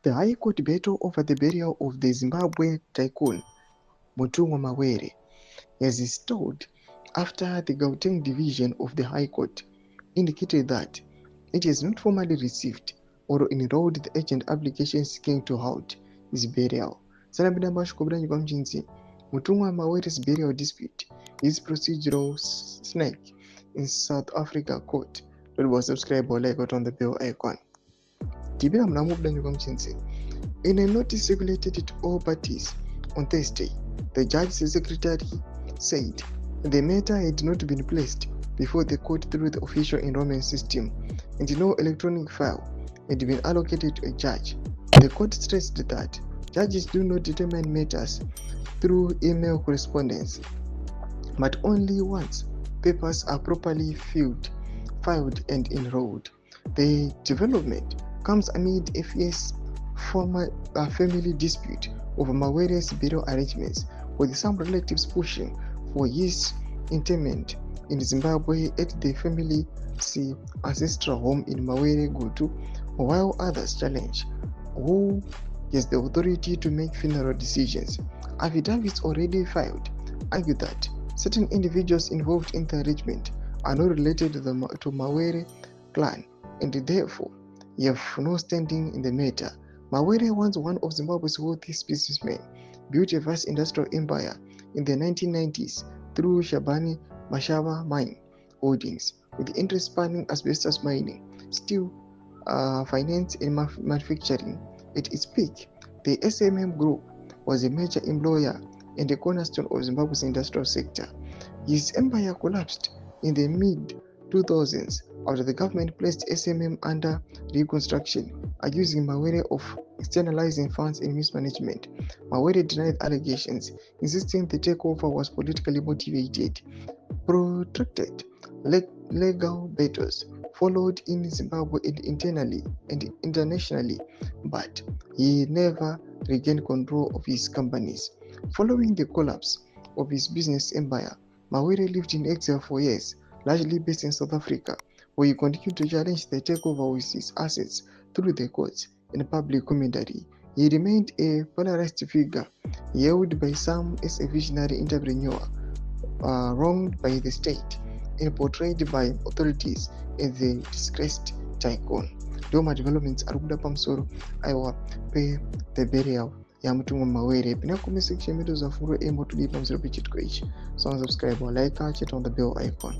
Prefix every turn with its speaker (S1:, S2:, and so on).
S1: The High Court battle over the burial of the Zimbabwe tycoon Mutumwa Mawere has stalled after the Gauteng division of the High Court indicated that it has not formally received or enrolled the urgent application seeking to halt his burial. Mutumwa Mawere's burial dispute is procedural snake in South Africa court. Don't subscribe or like on the bell icon. In a notice circulated to all parties on Thursday, the judge's secretary said the matter had not been placed before the court through the official enrollment system and no electronic file had been allocated to a judge. The court stressed that judges do not determine matters through email correspondence, but only once papers are properly filed and enrolled. The development comes amid a fierce family dispute over Mawere's burial arrangements, with some relatives pushing for his interment in Zimbabwe at the family's ancestral home in Mawere Gutu, while others challenge who has the authority to make funeral decisions. Affidavits already filed argue that certain individuals involved in the arrangement are not related to Mawere clan and therefore have no standing in the matter. Mawere, once one of Zimbabwe's wealthiest businessmen, built a vast industrial empire in the 1990s through Shabani Mashaba mine holdings, with interests spanning asbestos mining, steel, finance and manufacturing. At its peak, the SMM Group was a major employer and a cornerstone of Zimbabwe's industrial sector. His empire collapsed in the mid-2000s after the government placed SMM under reconstruction, accusing Mawere of externalizing funds and mismanagement. Mawere denied allegations, insisting the takeover was politically motivated. Protracted legal battles followed in Zimbabwe and internally and internationally, but he never regained control of his companies. Following the collapse of his business empire, Mawere lived in exile for years, largely based in South Africa, where he continued to challenge the takeover with his assets through the courts and public commentary. He remained a polarized figure, hailed by some as a visionary entrepreneur, wronged by the state, and portrayed by authorities as the disgraced tycoon. Doma developments are kuda pamusoro aiwa pe the burial ya Mutumwa Mawere. Pina comment section medu za furo emo tudi pamusoro pe chitko ichi. So subscribe or like, check on the bell icon.